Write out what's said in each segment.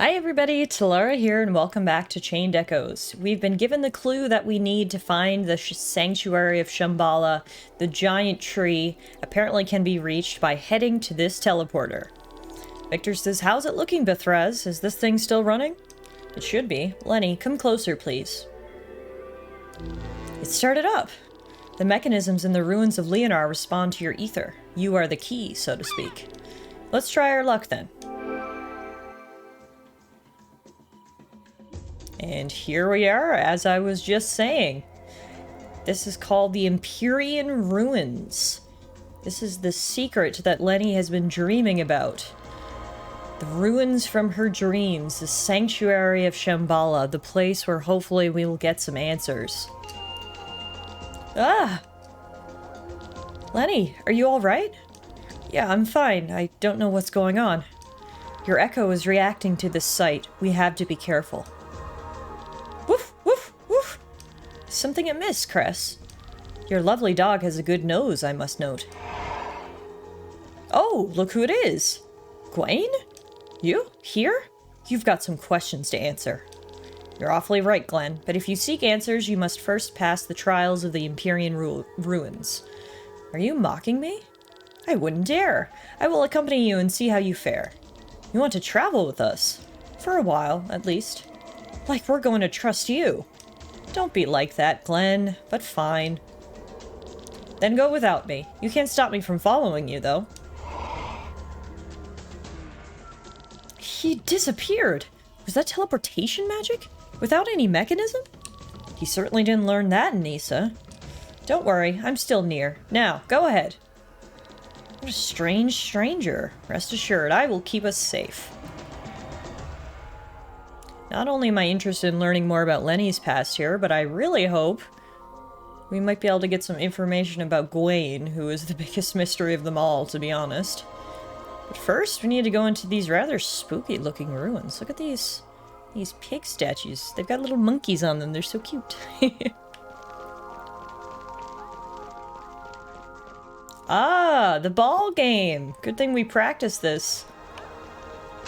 Hi everybody, Tallara here and welcome back to Chained Echoes. We've been given the clue that we need to find the Sanctuary of Shambhala. The giant tree apparently can be reached by heading to this teleporter. Victor says, "How's it looking, Bethrez? Is this thing still running?" "It should be. Lenne, come closer, please." It started up. The mechanisms in the ruins of Leonar respond to your ether. You are the key, so to speak. Let's try our luck then. And here we are, as I was just saying. This is called the Empyrean Ruins. This is the secret that Lenne has been dreaming about. The ruins from her dreams, the Sanctuary of Shambhala, the place where hopefully we will get some answers. Ah! Lenne, are you alright? Yeah, I'm fine. I don't know what's going on. Your echo is reacting to this site. We have to be careful. Woof, woof, woof. Something amiss, Cress. Your lovely dog has a good nose, I must note. Oh, look who it is. Gwaine? You? Here? You've got some questions to answer. You're awfully right, Glenn, but if you seek answers, you must first pass the trials of the Empyrean Ruins. Are you mocking me? I wouldn't dare. I will accompany you and see how you fare. You want to travel with us? For a while, at least. Like we're going to trust you. Don't be like that, Glenn, but fine. Then go without me. You can't stop me from following you, though. He disappeared. Was that teleportation magic? Without any mechanism? He certainly didn't learn that in Nisa. Don't worry, I'm still near. Now, go ahead. What a strange stranger. Rest assured, I will keep us safe. Not only am I interested in learning more about Lenne's past here, but I really hope we might be able to get some information about Gwaine, who is the biggest mystery of them all, to be honest. But first, we need to go into these rather spooky-looking ruins. Look at these pig statues. They've got little monkeys on them. They're so cute. Ah, the ball game! Good thing we practiced this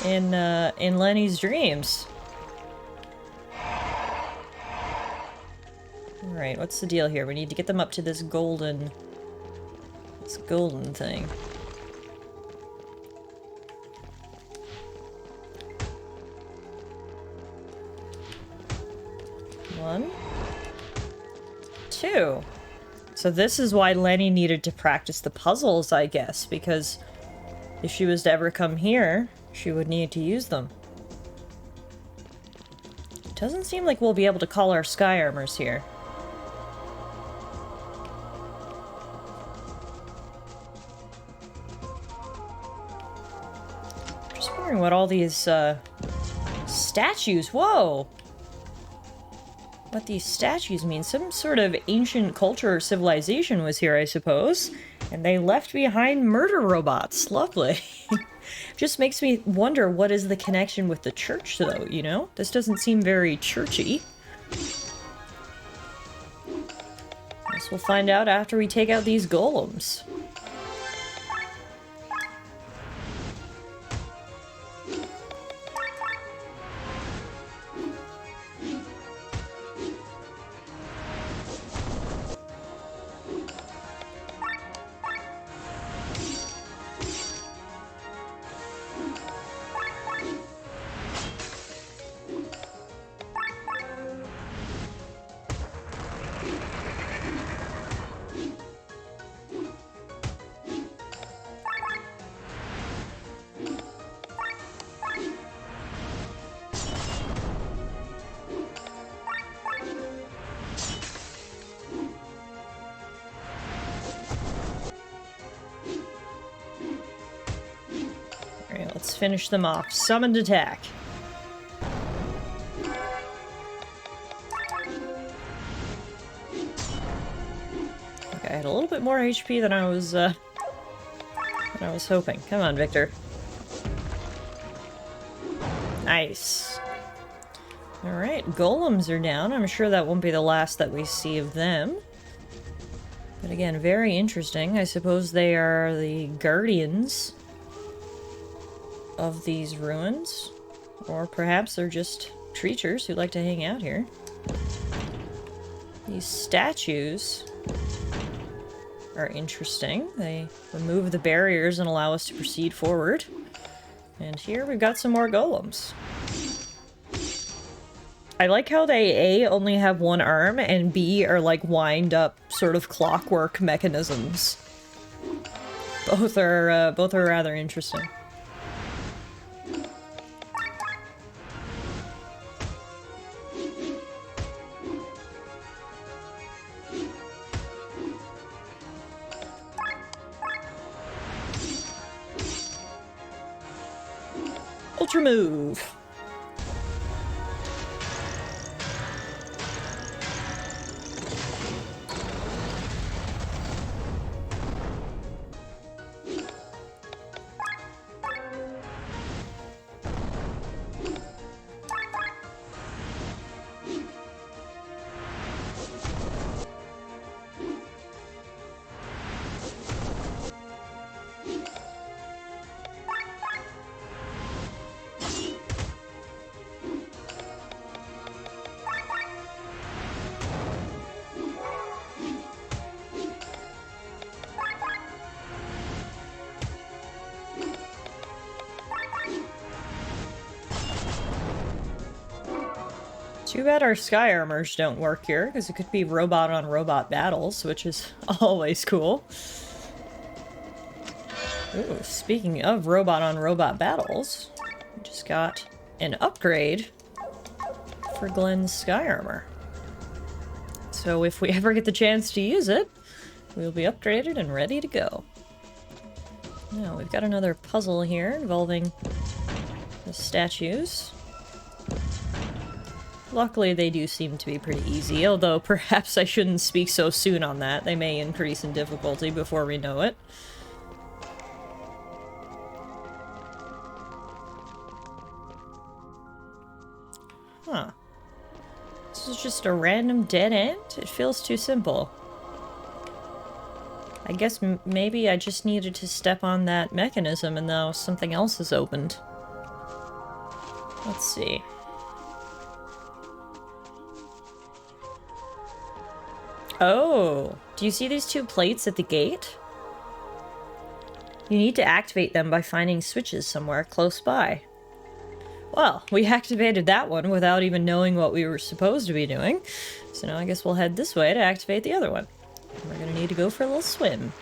in Lenne's dreams. Alright, what's the deal here? We need to get them up to this golden thing. One. Two. So this is why Lenne needed to practice the puzzles, I guess, because if she was to ever come here, she would need to use them. Doesn't seem like we'll be able to call our sky armors here. Just wondering what all these statues, whoa! What these statues mean. Some sort of ancient culture or civilization was here, I suppose. And they left behind murder robots. Lovely. Just makes me wonder what is the connection with the church, though, you know? This doesn't seem very churchy. Guess we'll find out after we take out these golems. Let's finish them off. Summoned attack. Okay, I had a little bit more HP than I was hoping. Come on, Victor. Nice. Alright, golems are down. I'm sure that won't be the last that we see of them. But again, very interesting. I suppose they are the guardians of these ruins. Or perhaps they're just creatures who like to hang out here. These statues are interesting. They remove the barriers and allow us to proceed forward. And here we've got some more golems. I like how they, A, only have one arm, and B, are like wind up sort of clockwork mechanisms. Both are rather interesting. Ultra move. Too bad our sky armors don't work here, because it could be robot-on-robot battles, which is always cool. Ooh, speaking of robot-on-robot battles, we just got an upgrade for Glenn's sky armor. So if we ever get the chance to use it, we'll be upgraded and ready to go. Now, we've got another puzzle here involving the statues. Luckily, they do seem to be pretty easy, although perhaps I shouldn't speak so soon on that. They may increase in difficulty before we know it. Huh. This is just a random dead end? It feels too simple. I guess maybe I just needed to step on that mechanism and now something else is opened. Let's see. Oh, do you see these two plates at the gate? You need to activate them by finding switches somewhere close by. Well, we activated that one without even knowing what we were supposed to be doing. So now I guess we'll head this way to activate the other one. We're gonna need to go for a little swim.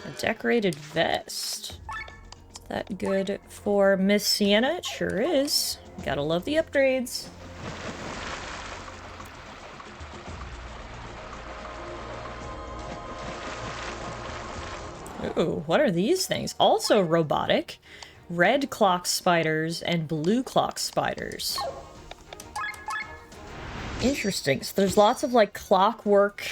A decorated vest. Is that good for Miss Sienna? It sure is. Gotta love the upgrades. Ooh, what are these things? Also robotic. Red clock spiders and blue clock spiders. Interesting. So there's lots of like clockwork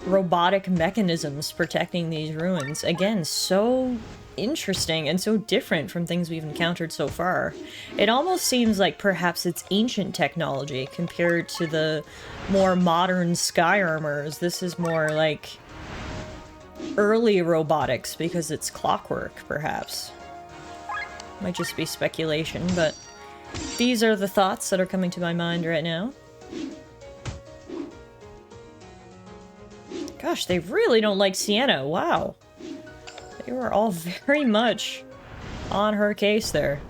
robotic mechanisms protecting these ruins. Again, so interesting and so different from things we've encountered so far. It almost seems like perhaps it's ancient technology compared to the more modern sky armors. This is more like early robotics because it's clockwork, perhaps. Might just be speculation, but these are the thoughts that are coming to my mind right now. Gosh, they really don't like Sienna. Wow. They were all very much on her case there.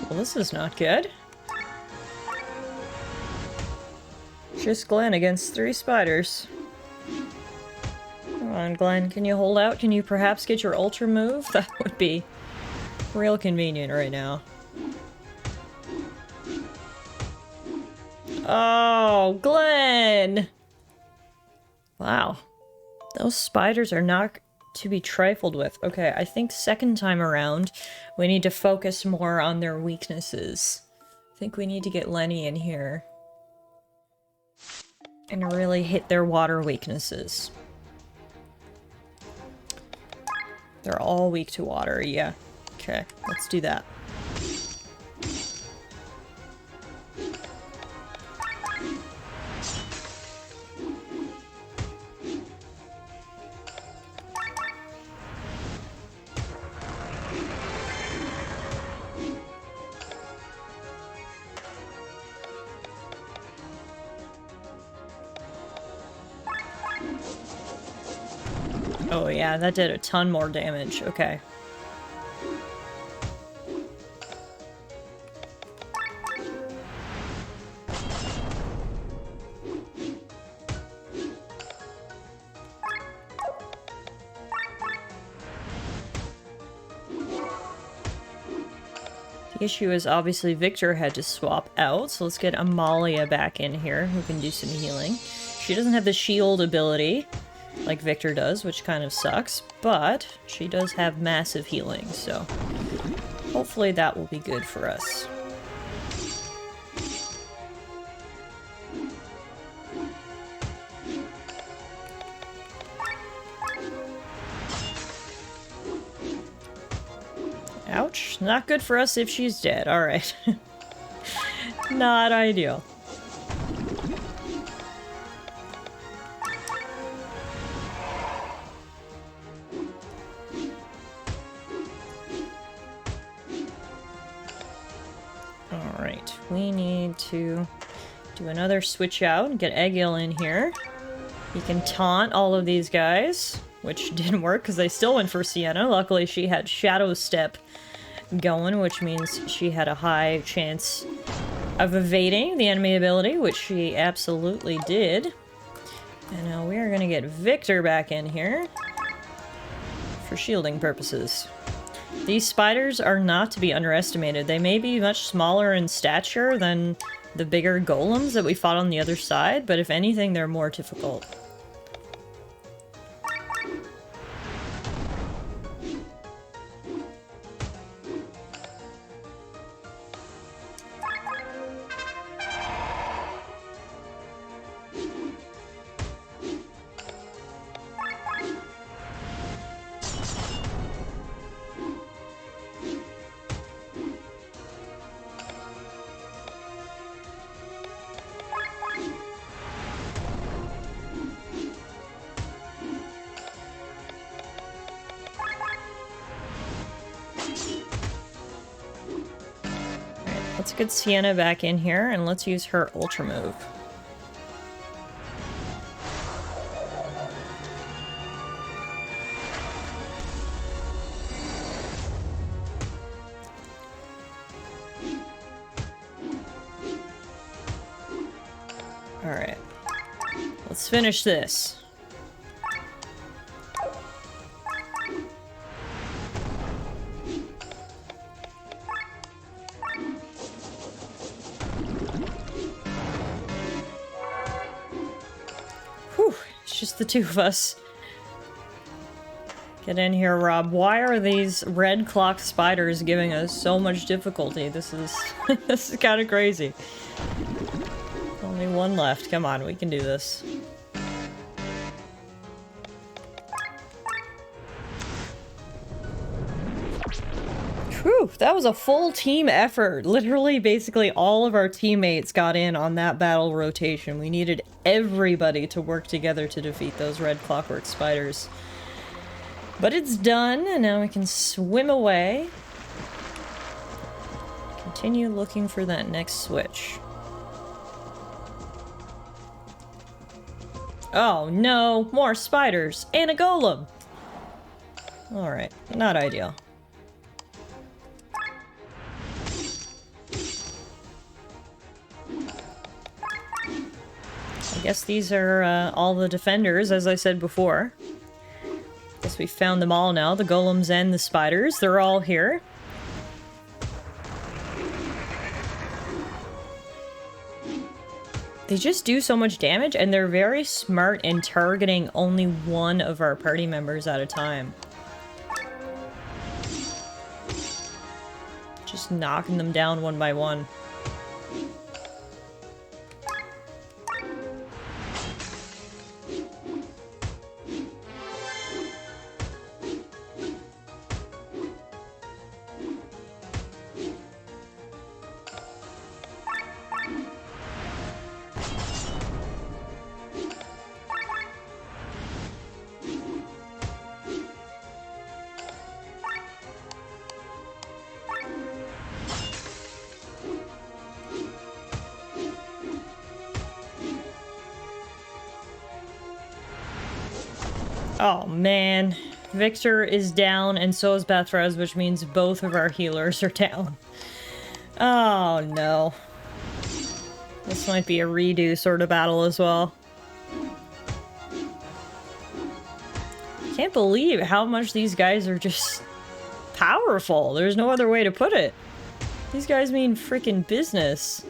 Well, this is not good. Just Glenn against 3 spiders. Come on, Glenn, can you hold out? Can you perhaps get your ultra move? That would be real convenient right now. Oh, Glenn! Wow. Those spiders are not to be trifled with. Okay, I think second time around, we need to focus more on their weaknesses. I think we need to get Lenne in here. And really hit their water weaknesses. They're all weak to water, yeah. Okay, let's do that. Oh yeah, that did a ton more damage. Okay. The issue is obviously Victor had to swap out, so let's get Amalia back in here who can do some healing. She doesn't have the shield ability like Victor does, which kind of sucks, but she does have massive healing, so hopefully that will be good for us. Ouch. Not good for us if she's dead. Alright. Not ideal. Alright. We need to do another switch out and get Egil in here. He can taunt all of these guys, which didn't work because they still went for Sienna. Luckily, she had Shadow Step going, which means she had a high chance of evading the enemy ability, which she absolutely did. And now we are going to get Victor back in here for shielding purposes. These spiders are not to be underestimated. They may be much smaller in stature than the bigger golems that we fought on the other side, but if anything, they're more difficult. Let's get Sienna back in here, and let's use her Ultra Move. Alright. Let's finish this. Just the two of us. Get in here, Rob. Why are these red clock spiders giving us so much difficulty? This is this is kind of crazy. Only one left. Come on, we can do this. Whew, that was a full team effort. Literally, basically all of our teammates got in on that battle rotation. We needed everybody to work together to defeat those red clockwork spiders. But it's done, and now we can swim away. Continue looking for that next switch. Oh no, more spiders and a golem. Alright, not ideal. I guess these are all the defenders, as I said before. Guess we found them all now, the golems and the spiders. They're all here. They just do so much damage, and they're very smart in targeting only one of our party members at a time. Just knocking them down one by one. Oh man, Victor is down and so is Bethraz, which means both of our healers are down. Oh no. This might be a redo sort of battle as well. Can't believe how much these guys are just powerful. There's no other way to put it. These guys mean freaking business.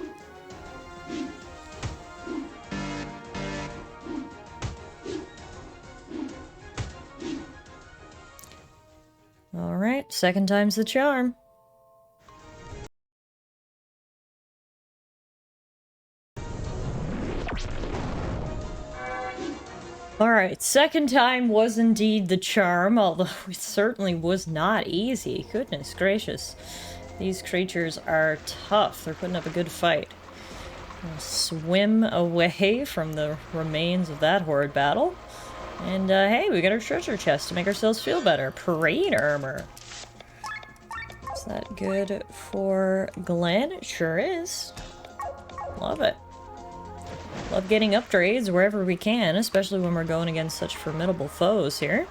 Alright, second time's the charm. Alright, second time was indeed the charm, although it certainly was not easy. Goodness gracious. These creatures are tough. They're putting up a good fight. I'll swim away from the remains of that horrid battle. And, hey, we got our treasure chest to make ourselves feel better. Parade armor. Is that good for Glenn? It sure is. Love it. Love getting upgrades wherever we can, especially when we're going against such formidable foes here.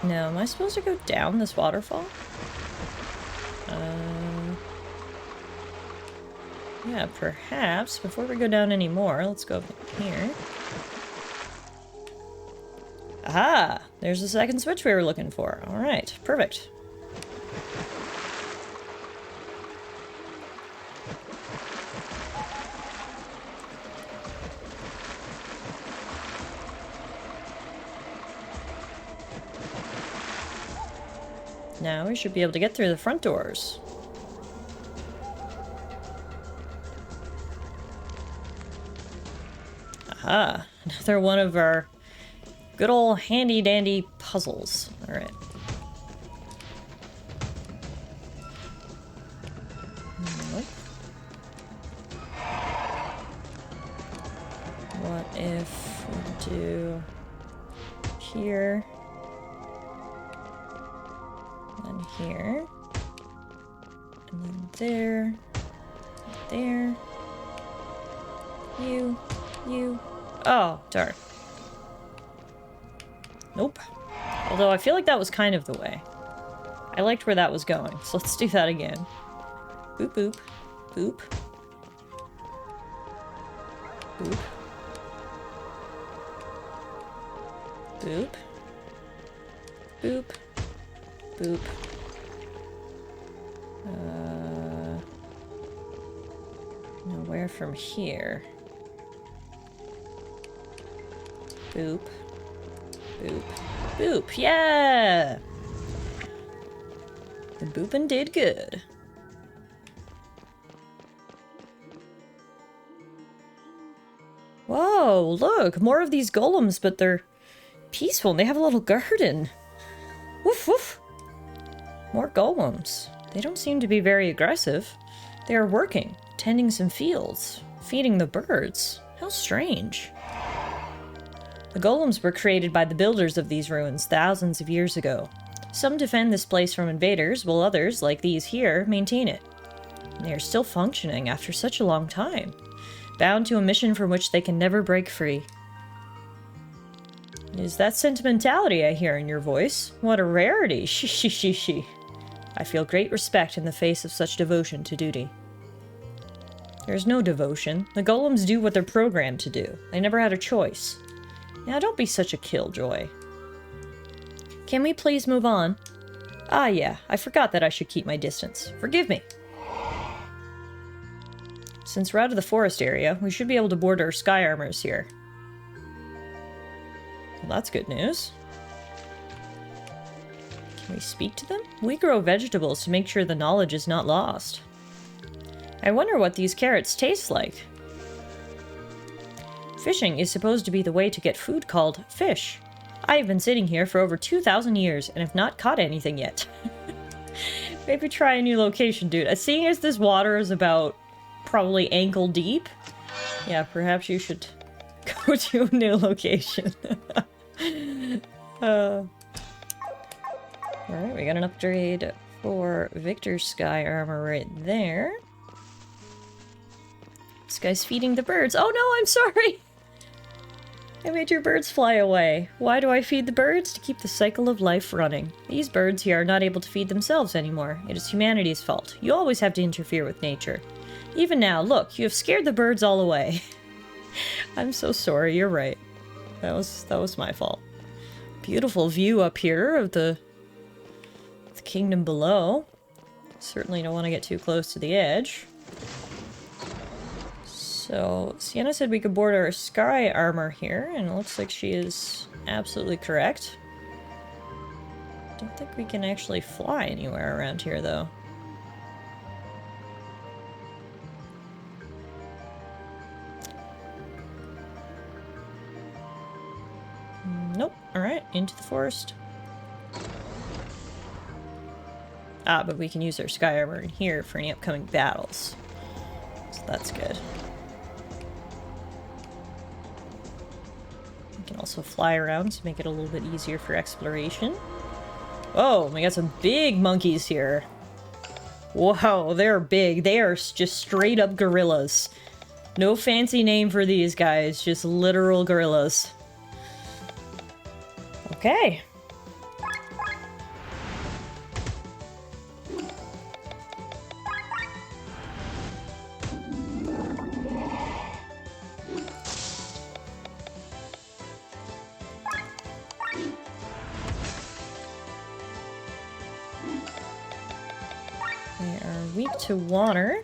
Now, am I supposed to go down this waterfall? Yeah, perhaps. Before we go down any more, let's go here. Ah! There's the second switch we were looking for. Alright, perfect. Now we should be able to get through the front doors. Aha, another one of our good old handy-dandy puzzles. Alright. Nope. What if we do here, and here, and then there, there, you. Oh, darn. Nope. Although I feel like that was kind of the way. I liked where that was going, so let's do that again. Boop, boop. Boop. Boop. Boop. Boop. Boop. Nowhere from here. Boop. Boop. Boop. Yeah! The boopin' did good. Whoa, look! More of these golems, but they're peaceful and they have a little garden. Woof woof! More golems. They don't seem to be very aggressive. They are working, tending some fields, feeding the birds. How strange. The golems were created by the builders of these ruins thousands of years ago. Some defend this place from invaders, while others, like these here, maintain it. And they are still functioning after such a long time, bound to a mission from which they can never break free. Is that sentimentality I hear in your voice? What a rarity! She. I feel great respect in the face of such devotion to duty. There's no devotion. The golems do what they're programmed to do. They never had a choice. Now, don't be such a killjoy. Can we please move on? Ah, yeah, I forgot that I should keep my distance. Forgive me. Since we're out of the forest area, we should be able to board our sky armors here. Well, that's good news. Can we speak to them? We grow vegetables to make sure the knowledge is not lost. I wonder what these carrots taste like. Fishing is supposed to be the way to get food called fish. I have been sitting here for over 2,000 years and have not caught anything yet. Maybe try a new location, dude. Seeing as this water is about probably ankle deep, yeah, perhaps you should go to a new location. Alright, we got an upgrade for Victor's sky armor right there. This guy's feeding the birds. Oh no, I'm sorry! I made your birds fly away. Why do I feed the birds? To keep the cycle of life running. These birds here are not able to feed themselves anymore. It is humanity's fault. You always have to interfere with nature. Even now, look, you have scared the birds all away. I'm so sorry, you're right. That was my fault. Beautiful view up here of the kingdom below. Certainly don't want to get too close to the edge. So, Sienna said we could board our sky armor here, and it looks like she is absolutely correct. Don't think we can actually fly anywhere around here, though. Nope. Alright, into the forest. Ah, but we can use our sky armor in here for any upcoming battles. So that's good. We can also fly around to make it a little bit easier for exploration. Oh, we got some big monkeys here. Whoa, they're big. They are just straight up gorillas. No fancy name for these guys, just literal gorillas. Okay. To water.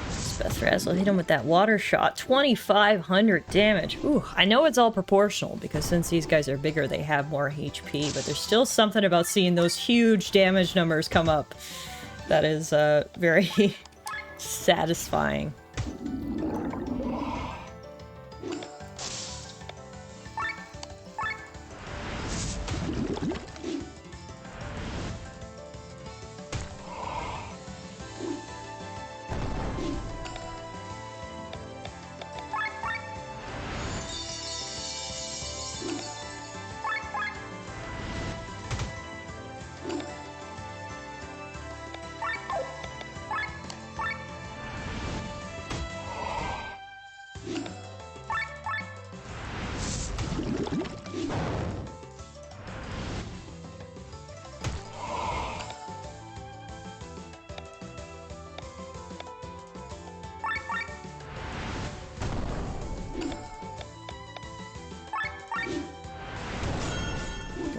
Spethraz will hit him with that water shot. 2,500 damage. Ooh, I know it's all proportional because since these guys are bigger, they have more HP, but there's still something about seeing those huge damage numbers come up that is very satisfying.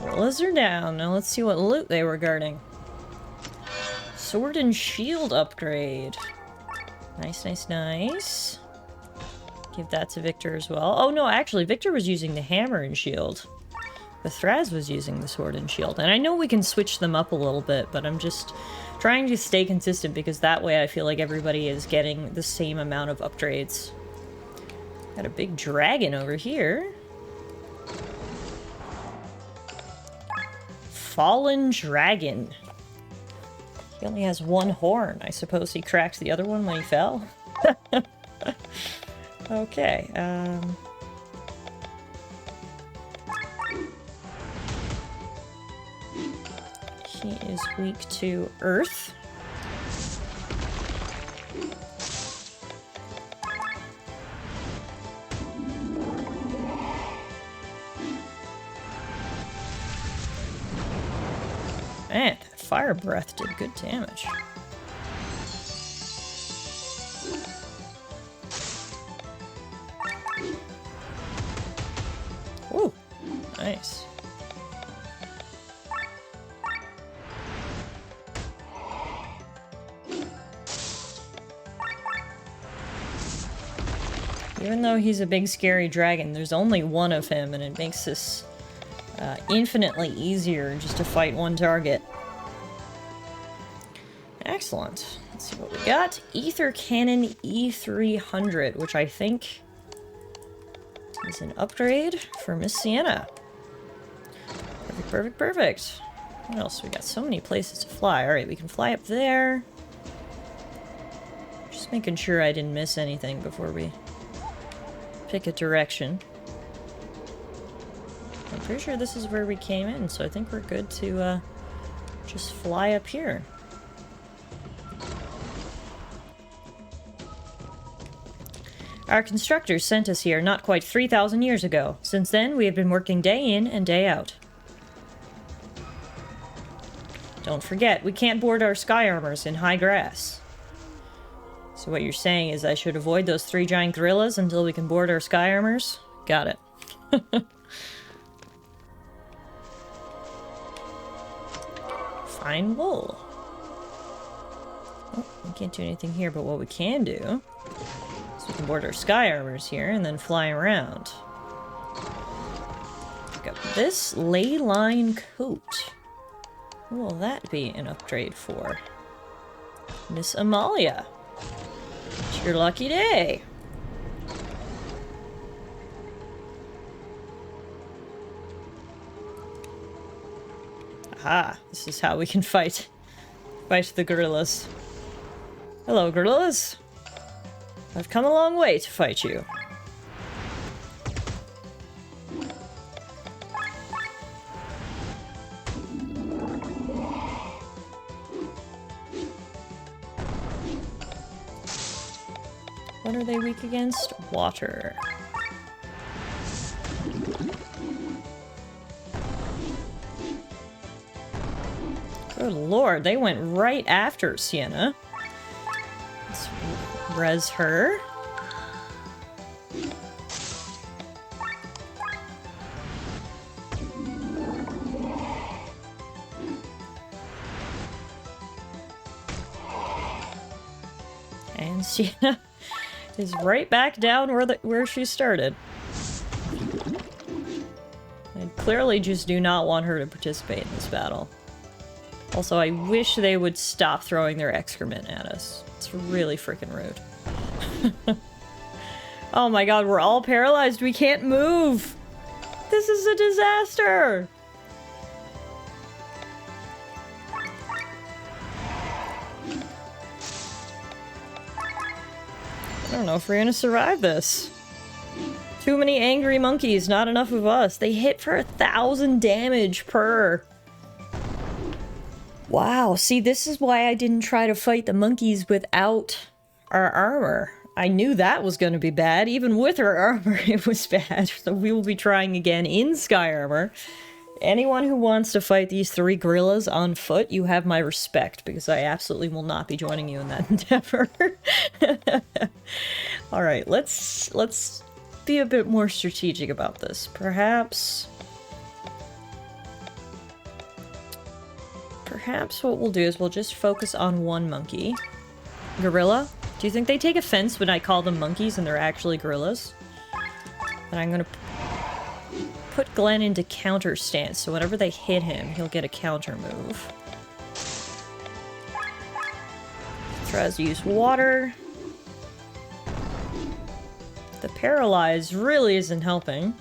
Gorillas are down. Now let's see what loot they were guarding. Sword and shield upgrade. Nice, nice, nice. Give that to Victor as well. Oh no, actually, Victor was using the hammer and shield. The Thraz was using the sword and shield. And I know we can switch them up a little bit, but I'm just trying to stay consistent because that way I feel like everybody is getting the same amount of upgrades. Got a big dragon over here. Fallen dragon. He only has one horn. I suppose he cracked the other one when he fell. Okay, he is weak to earth. Man, that fire breath did good damage. Ooh, nice. Even though he's a big scary dragon, there's only one of him, and it makes this infinitely easier just to fight one target. Excellent. Let's see what we got. Ether Cannon E300, which I think is an upgrade for Miss Sienna. Perfect, perfect, perfect. What else? We got so many places to fly. Alright, we can fly up there. Just making sure I didn't miss anything before we pick a direction. I'm pretty sure this is where we came in, so I think we're good to just fly up here. Our constructors sent us here not quite 3,000 years ago. Since then, we have been working day in and day out. Don't forget, we can't board our sky armors in high grass. So what you're saying is I should avoid those 3 giant gorillas until we can board our sky armors? Got it. Fine wool. Oh, we can't do anything here, but what we can do is we can board our sky armors here and then fly around. Pick up this ley line coat. Who will that be an upgrade for? Miss Amalia. It's your lucky day. Aha, this is how we can fight the gorillas. Hello, gorillas. I've come a long way to fight you. What are they weak against? Water. Good lord, they went right after Sienna. Let's res her. And Sienna is right back down where she started. I clearly just do not want her to participate in this battle. Also, I wish they would stop throwing their excrement at us. It's really freaking rude. Oh my god, we're all paralyzed. We can't move. This is a disaster. I don't know if we're gonna survive this. Too many angry monkeys, not enough of us. They hit for 1,000 damage per. Wow, see, this is why I didn't try to fight the monkeys without our armor. I knew that was going to be bad. Even with our armor, it was bad. So we will be trying again in sky armor. Anyone who wants to fight these 3 gorillas on foot, you have my respect, because I absolutely will not be joining you in that endeavor. Alright, let's be a bit more strategic about this. Perhaps what we'll do is we'll just focus on one monkey. Gorilla? Do you think they take offense when I call them monkeys and they're actually gorillas? And I'm gonna put Glenn into counter stance, so whenever they hit him, he'll get a counter move. Tries to use water. The paralyze really isn't helping.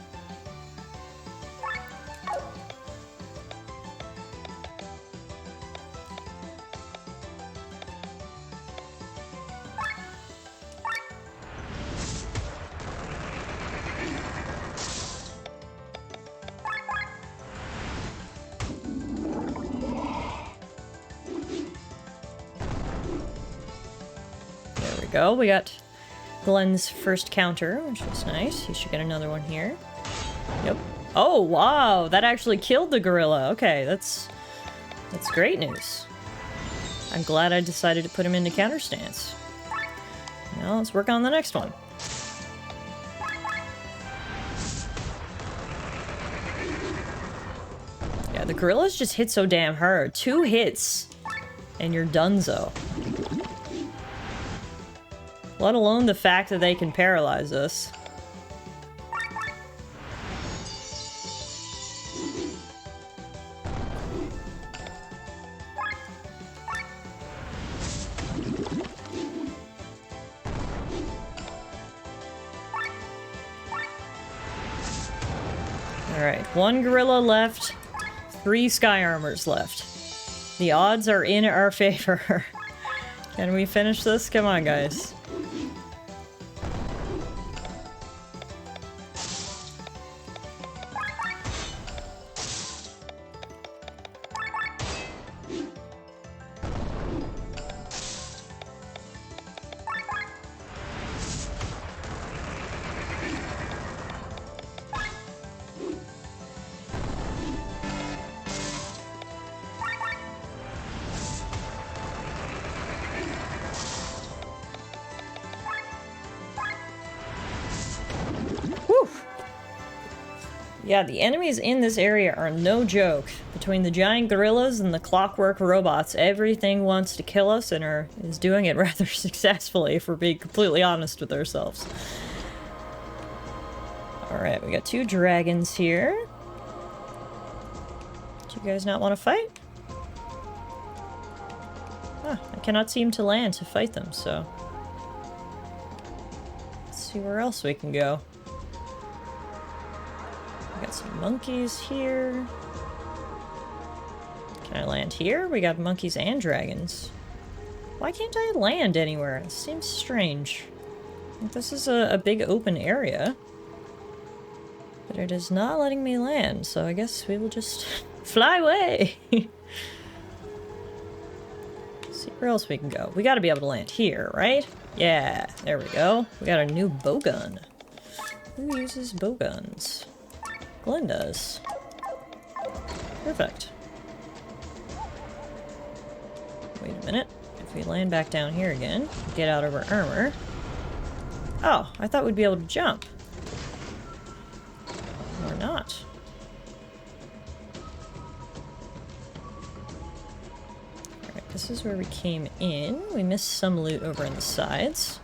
Go. We got Glenn's first counter, which is nice. He should get another one here. Yep. Oh, wow! That actually killed the gorilla. Okay, that's great news. I'm glad I decided to put him into counter stance. Now let's work on the next one. Yeah, the gorillas just hit so damn hard. 2 hits, and you're donezo. let alone the fact that they can paralyze us. Alright, 1 gorilla left, 3 sky armors left. The odds are in our favor. Can we finish this? Come on, guys. Yeah, the enemies in this area are no joke. Between the giant gorillas and the clockwork robots, everything wants to kill us and is doing it rather successfully, if we're being completely honest with ourselves. Alright, we got 2 dragons here. Do you guys not want to fight? Ah, I cannot seem to land to fight them, so... Let's see where else we can go. Got some monkeys here. Can I land here? We got monkeys and dragons. Why can't I land anywhere? It seems strange. I think this is a big open area. But it is not letting me land, so I guess we will just fly away! See where else we can go. We gotta be able to land here, right? Yeah, there we go. We got a new bowgun. Who uses bowguns? Glenn does. Perfect. Wait a minute. If we land back down here again, get out of our armor. Oh, I thought we'd be able to jump. Or not. Alright, this is where we came in. We missed some loot over on the sides.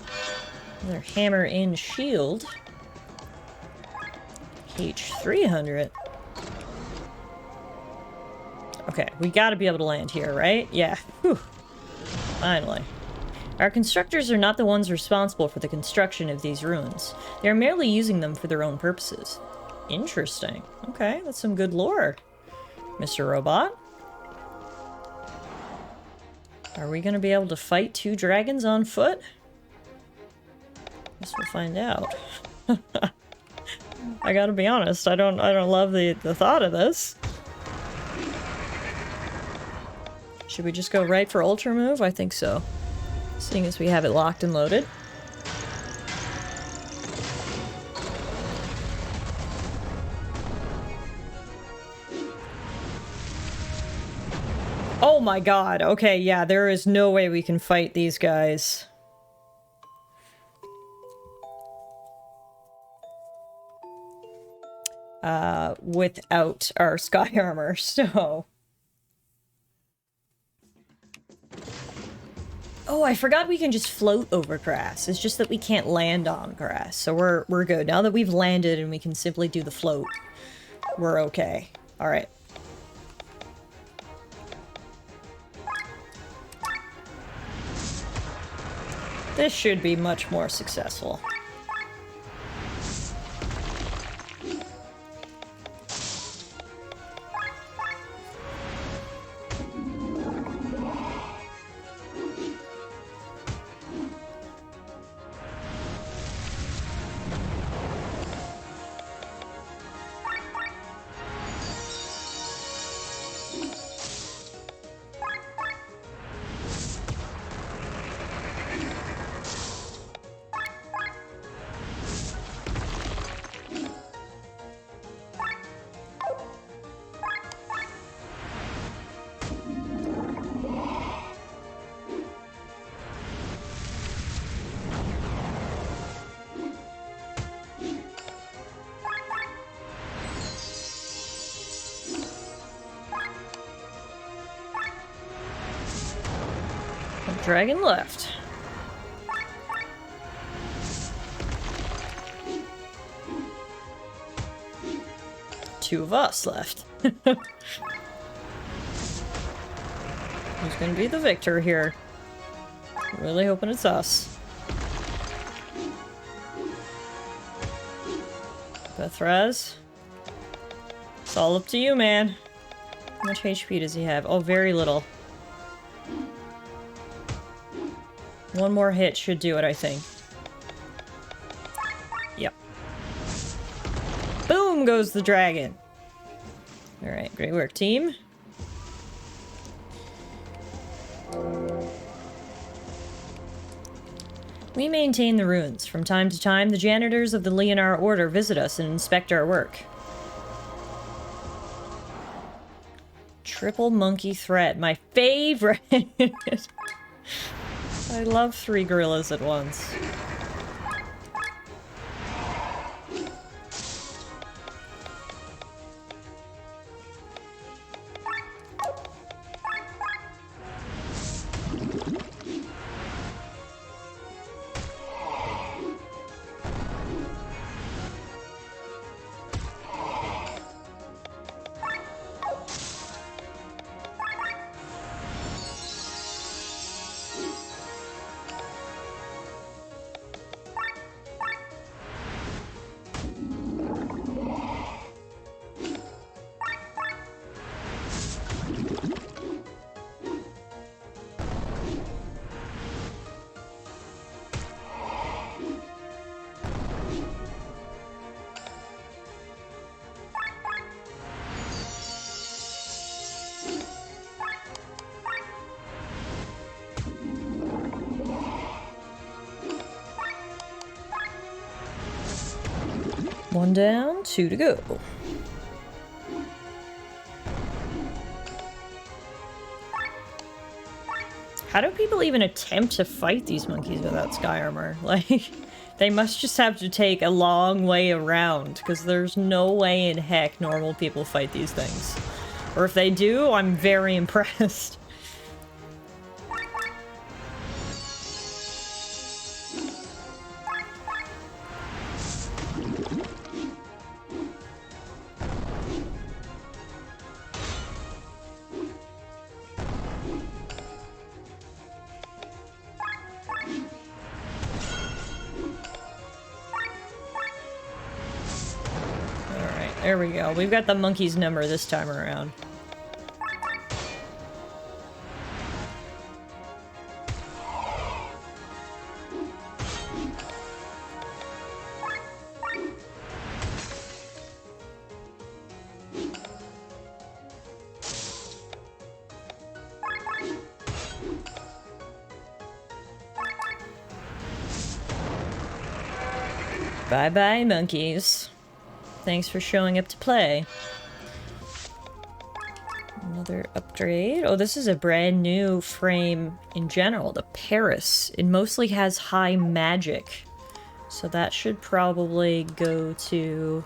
Another hammer and shield. H300. Okay, we gotta be able to land here, right? Yeah. Whew. Finally. Our constructors are not the ones responsible for the construction of these ruins. They are merely using them for their own purposes. Interesting. Okay, that's some good lore, Mr. Robot. Are we gonna be able to fight 2 dragons on foot? Guess we'll find out. I gotta be honest, I don't love the thought of this. Should we just go right for Ultra Move? I think so. Seeing as we have it locked and loaded. Oh my god, okay, yeah, there is no way we can fight these guys. Without our sky armor, so... Oh, I forgot we can just float over grass. It's just that we can't land on grass, so we're good. Now that we've landed and we can simply do the float, we're okay. Alright. This should be much more successful. Dragon left. 2 of us left. Who's gonna be the victor here? Really hoping it's us. Bethraz? It's all up to you, man. How much HP does he have? Oh, very little. One more hit should do it, I think. Yep. Boom goes the dragon. Alright, great work, team. We maintain the ruins. From time to time, the janitors of the Leonara Order visit us and inspect our work. Triple monkey threat, my favorite! I love 3 gorillas at once. One down, 2 to go. How do people even attempt to fight these monkeys without sky armor? Like, they must just have to take a long way around, because there's no way in heck normal people fight these things. Or if they do, I'm very impressed. There we go. We've got the monkey's number this time around. Bye-bye, monkeys. Thanks for showing up to play. Another upgrade. Oh, this is a brand new frame in general. The Paris. It mostly has high magic. So that should probably go to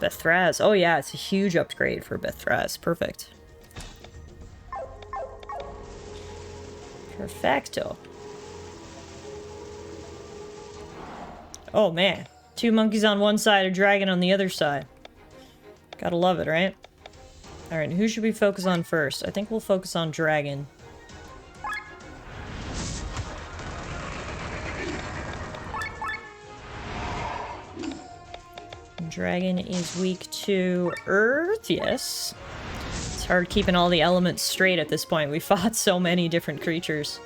Bethraz. Oh yeah, it's a huge upgrade for Bethraz. Perfect. Perfecto. Oh man. 2 monkeys on one side, a dragon on the other side. Gotta love it, right? Alright, who should we focus on first? I think we'll focus on dragon. Dragon is weak to earth, yes. It's hard keeping all the elements straight at this point. We fought so many different creatures.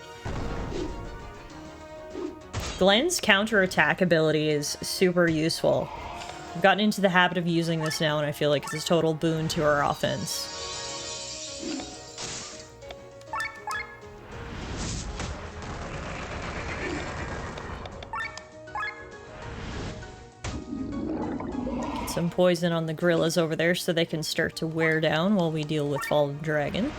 Glenn's counterattack ability is super useful. I've gotten into the habit of using this now, and I feel like it's a total boon to our offense. Get some poison on the gorillas over there so they can start to wear down while we deal with Fallen Dragon.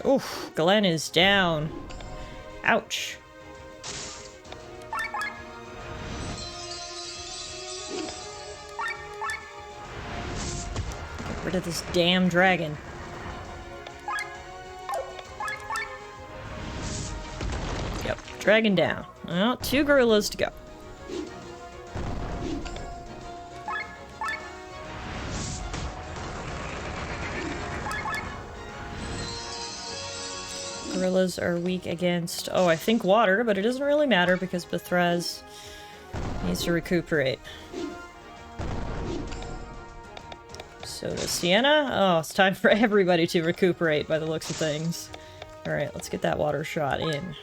Oof, Glenn is down. Ouch. Get rid of this damn dragon. Yep, Dragon down. Well, 2 gorillas to go. Gorillas are weak against, oh, I think water, but it doesn't really matter because Bethraz needs to recuperate. So does Sienna. Oh, it's time for everybody to recuperate by the looks of things. Alright, let's get that water shot in.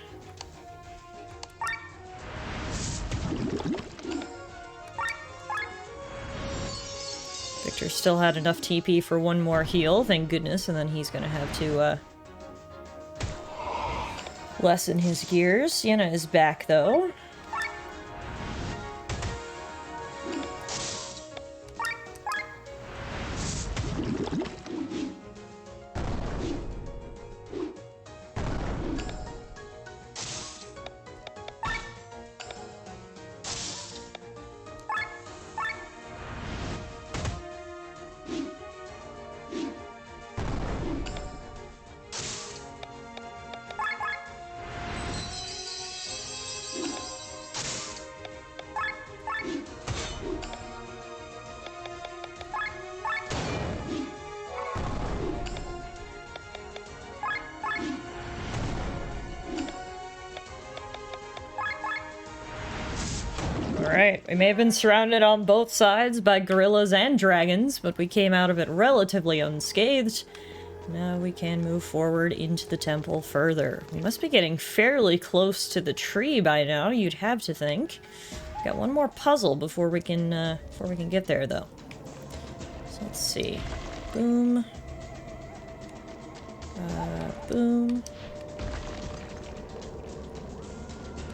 Victor still had enough TP for 1 more heal, thank goodness, and then he's gonna have to, lessen his gears. Sienna is back, though. Alright, we may have been surrounded on both sides by gorillas and dragons, but we came out of it relatively unscathed. Now we can move forward into the temple further. We must be getting fairly close to the tree by now, you'd have to think. Got 1 more puzzle before we can get there, though. So let's see. Boom. Boom.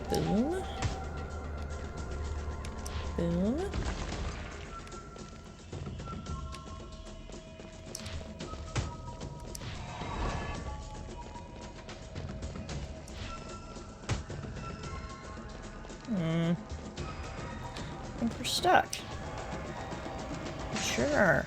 Boom. Boom. I think we're stuck. Sure.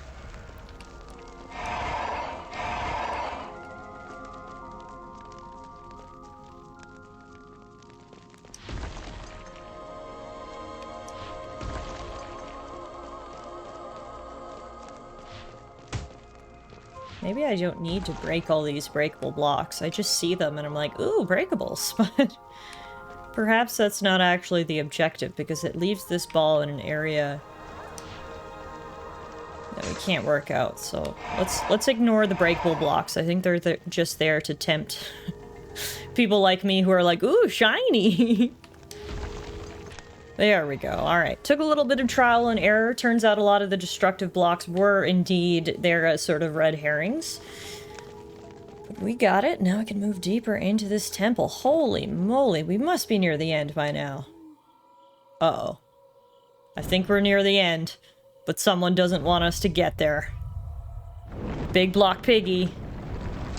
Maybe I don't need to break all these breakable blocks. I just see them and I'm like, ooh, breakables. But perhaps that's not actually the objective because it leaves this ball in an area that we can't work out. So let's ignore the breakable blocks. I think they're just there to tempt people like me who are like, ooh, shiny. There we go. Alright. Took a little bit of trial and error. Turns out a lot of the destructive blocks were indeed there as sort of red herrings. But we got it. Now we can move deeper into this temple. Holy moly. We must be near the end by now. Uh-oh. I think we're near the end. But someone doesn't want us to get there. Big Block Piggy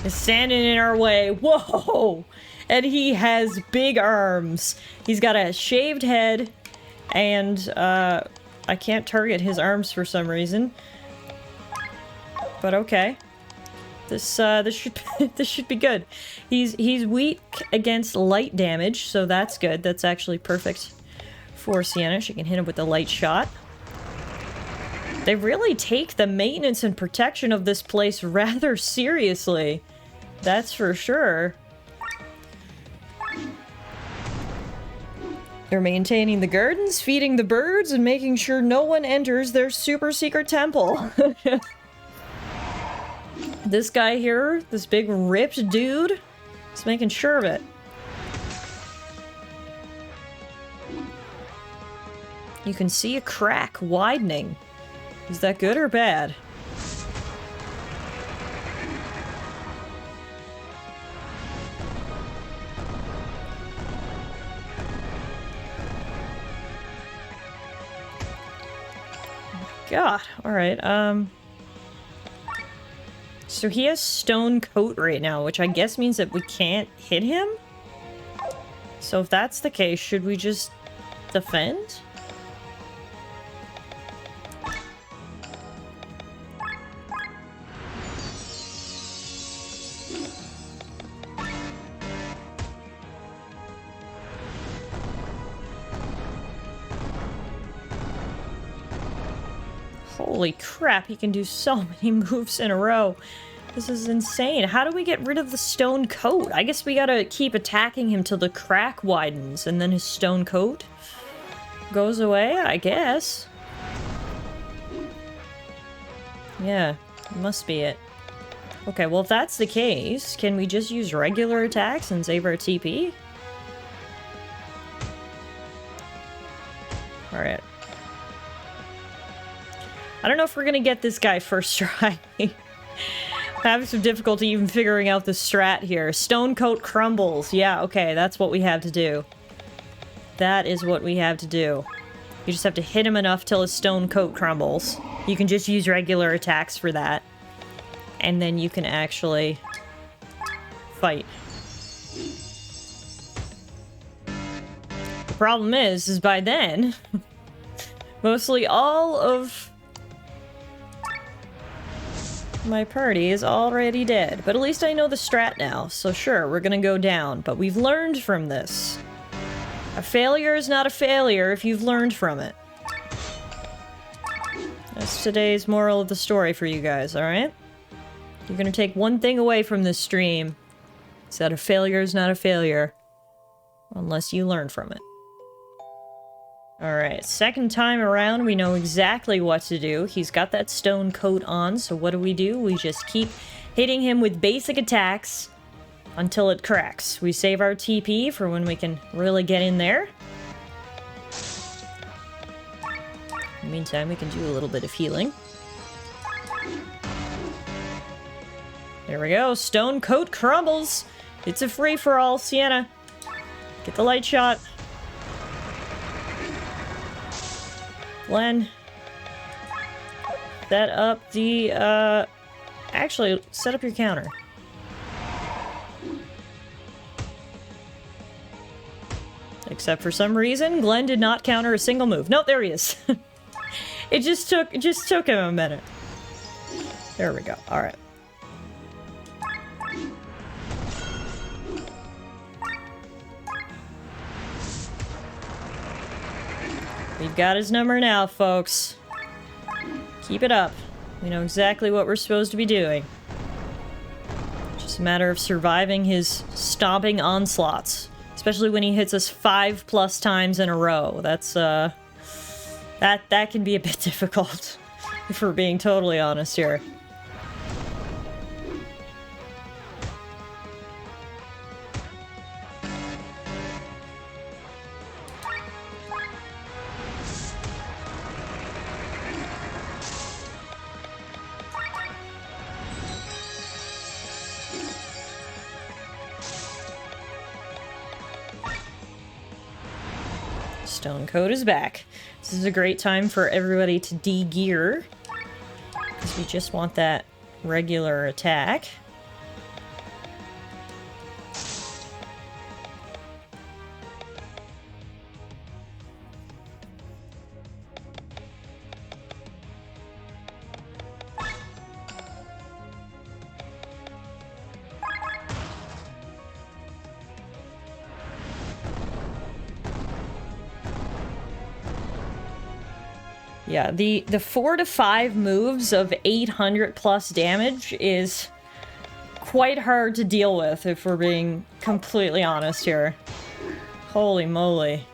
is standing in our way. Whoa! And he has big arms. He's got a shaved head. And, I can't target his arms for some reason. But okay. This should be good. He's weak against light damage, so that's good. That's actually perfect for Sienna. She can hit him with a light shot. They really take the maintenance and protection of this place rather seriously. That's for sure. They're maintaining the gardens, feeding the birds, and making sure no one enters their super secret temple. This guy here, this big ripped dude, is making sure of it. You can see a crack widening. Is that good or bad? God, alright, so he has stone coat right now, which I guess means that we can't hit him? So if that's the case, should we just defend? Holy crap, he can do so many moves in a row. This is insane. How do we get rid of the stone coat? I guess we gotta keep attacking him till the crack widens, and then his stone coat goes away, I guess. Yeah, must be it. Okay, well if that's the case, can we just use regular attacks and save our TP? Alright. I don't know if we're gonna get this guy first try. I'm having some difficulty even figuring out the strat here. Stone coat crumbles. Yeah, okay, that's what we have to do. That is what we have to do. You just have to hit him enough till his stone coat crumbles. You can just use regular attacks for that. And then you can actually fight. The problem is by then, mostly all of my party is already dead. But at least I know the strat now, so sure, we're gonna go down. But we've learned from this. A failure is not a failure if you've learned from it. That's today's moral of the story for you guys, alright? You're gonna take one thing away from this stream. It's that a failure is not a failure. Unless you learn from it. Alright, second time around, we know exactly what to do. He's got that stone coat on, so what do? We just keep hitting him with basic attacks until it cracks. We save our TP for when we can really get in there. In the meantime, we can do a little bit of healing. There we go, stone coat crumbles! It's a free-for-all, Sienna. Get the light shot. Glenn. Set up the, actually, set up your counter. Except for some reason, Glenn did not counter a single move. Nope, there he is. It just took him a minute. There we go. Alright. We've got his number now, folks. Keep it up. We know exactly what we're supposed to be doing. Just a matter of surviving his stomping onslaughts. Especially when he hits us 5+ times in a row. That's, that can be a bit difficult. If we're being totally honest here. Stone coat is back. This is a great time for everybody to de-gear. Because we just want that regular attack. Yeah, the 4 to 5 moves of 800+ damage is quite hard to deal with, if we're being completely honest here. Holy moly.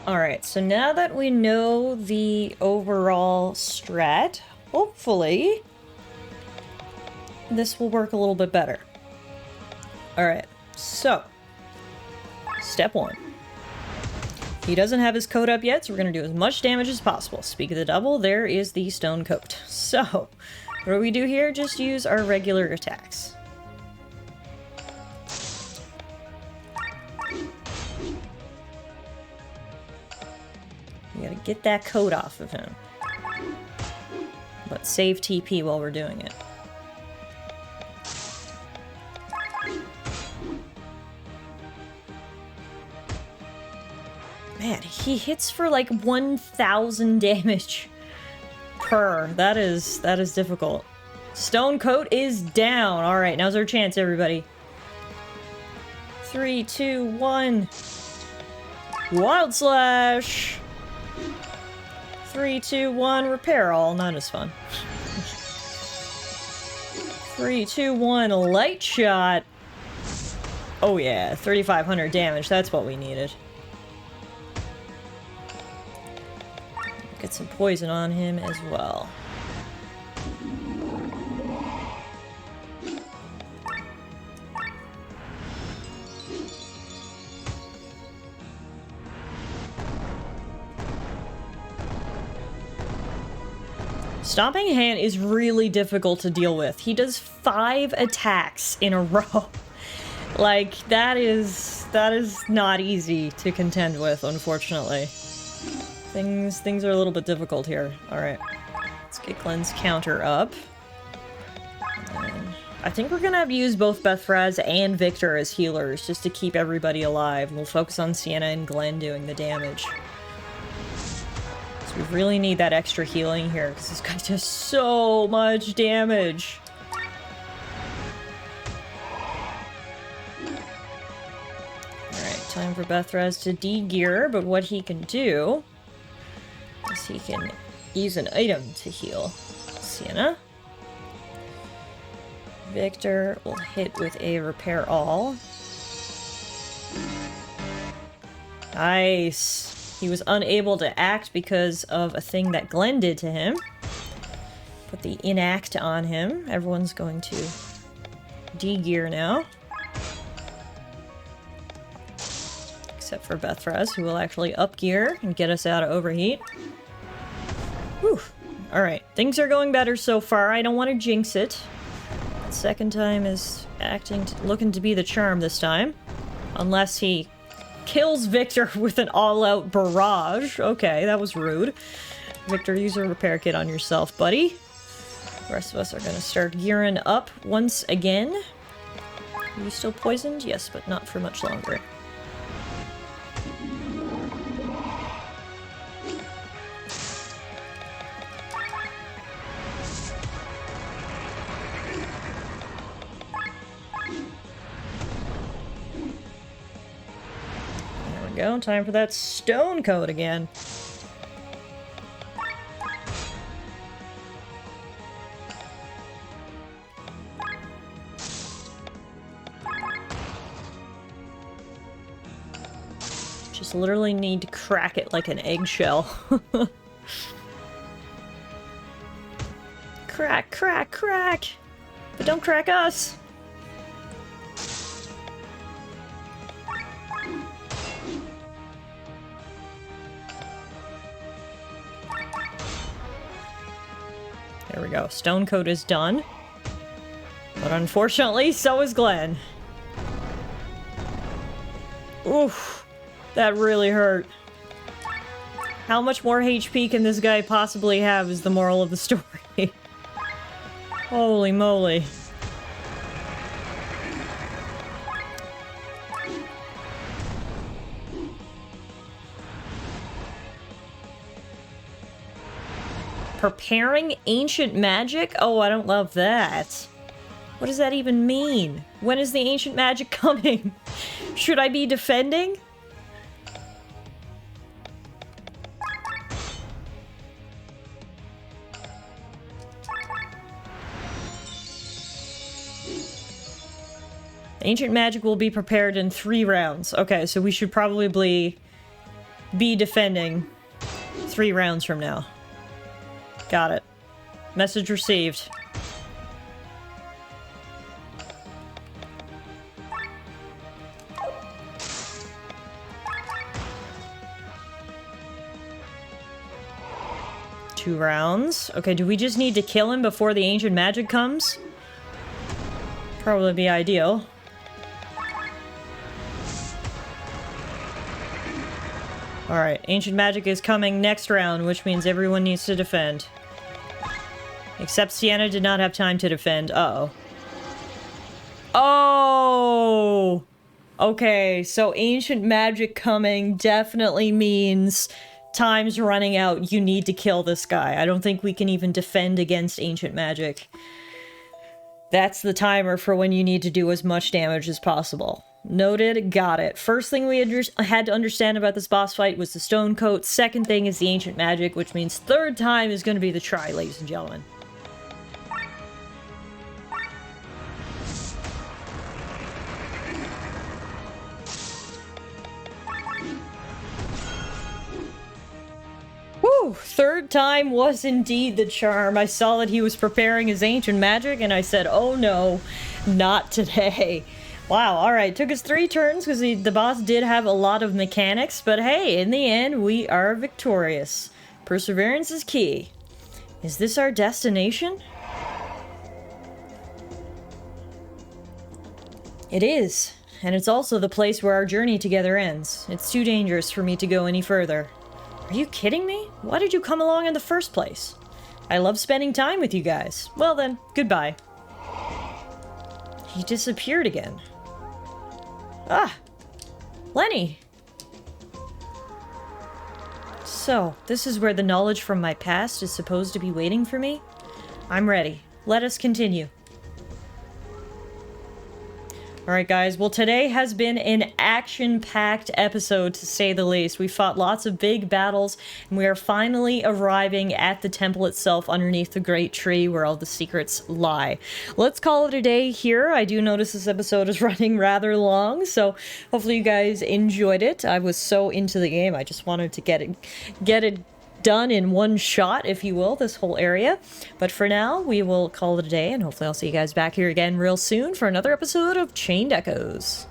Alright, so now that we know the overall strat, hopefully this will work a little bit better. Alright, so step 1. He doesn't have his coat up yet, so we're going to do as much damage as possible. Speak of the devil, there is the stone coat. So, what do we do here? Just use our regular attacks. Get that coat off of him. But save TP while we're doing it. Man, he hits for like 1,000 damage per. That is difficult. Stone coat is down. All right, now's our chance, everybody. 3, 2, 1. Wild slash. 3, 2, 1. Repair all. Not as fun. 3, 2, 1. Light shot. Oh yeah, 3,500 damage. That's what we needed. Get some poison on him as well. Stomping Hand is really difficult to deal with. He does 5 attacks in a row. Like, that is not easy to contend with, unfortunately. Things are a little bit difficult here. Alright. Let's get Glenn's counter up. And I think we're gonna have to use both Bethfraz and Victor as healers, just to keep everybody alive. And we'll focus on Sienna and Glenn doing the damage. So we really need that extra healing here, because this guy does so much damage. Alright, time for Bethraz to de-gear, but what he can do is he can use an item to heal Sienna. Victor will hit with a repair all. Nice. He was unable to act because of a thing that Glenn did to him. Put the inact on him. Everyone's going to de-gear now. Except for Bethfraz, who will actually up-gear and get us out of overheat. Whew. Alright, things are going better so far. I don't want to jinx it. Second time is looking to be the charm this time. Unless he kills Victor with an all-out barrage. Okay, that was rude. Victor, use a repair kit on yourself, buddy. The rest of us are going to start gearing up once again. Are you still poisoned? Yes, but not for much longer. Go. Time for that stone coat again. Just literally need to crack it like an eggshell. Crack, crack, crack! But don't crack us! There we go. Stone coat is done. But unfortunately, so is Glenn. Oof. That really hurt. How much more HP can this guy possibly have is the moral of the story. Holy moly. Preparing ancient magic? Oh, I don't love that. What does that even mean? When is the ancient magic coming? Should I be defending? Ancient magic will be prepared in 3 rounds. Okay, so we should probably be defending 3 rounds from now. Got it. Message received. Two rounds. Okay, do we just need to kill him before the ancient magic comes? Probably be ideal. Alright, ancient magic is coming next round, which means everyone needs to defend. Except Sienna did not have time to defend. Uh-oh. Oh! Okay, so ancient magic coming definitely means time's running out. You need to kill this guy. I don't think we can even defend against ancient magic. That's the timer for when you need to do as much damage as possible. Noted, got it. First thing we had to understand about this boss fight was the stone coat. Second thing is the ancient magic, which means third time is going to be the try, ladies and gentlemen. Whew, third time was indeed the charm. I saw that he was preparing his ancient magic, and I said, oh no, not today. Wow, alright, took us 3 turns because the boss did have a lot of mechanics, but hey, in the end, we are victorious. Perseverance is key. Is this our destination? It is, and it's also the place where our journey together ends. It's too dangerous for me to go any further. Are you kidding me? Why did you come along in the first place? I love spending time with you guys. Well then, goodbye. He disappeared again. Ah! Lenne! So, this is where the knowledge from my past is supposed to be waiting for me? I'm ready. Let us continue. Alright guys, well today has been an action-packed episode to say the least. We fought lots of big battles, and we are finally arriving at the temple itself underneath the great tree where all the secrets lie. Let's call it a day here. I do notice this episode is running rather long, so hopefully you guys enjoyed it. I was so into the game, I just wanted to get it done in one shot, if you will, this whole area. But for now, we will call it a day, and hopefully I'll see you guys back here again real soon for another episode of Chained Echoes.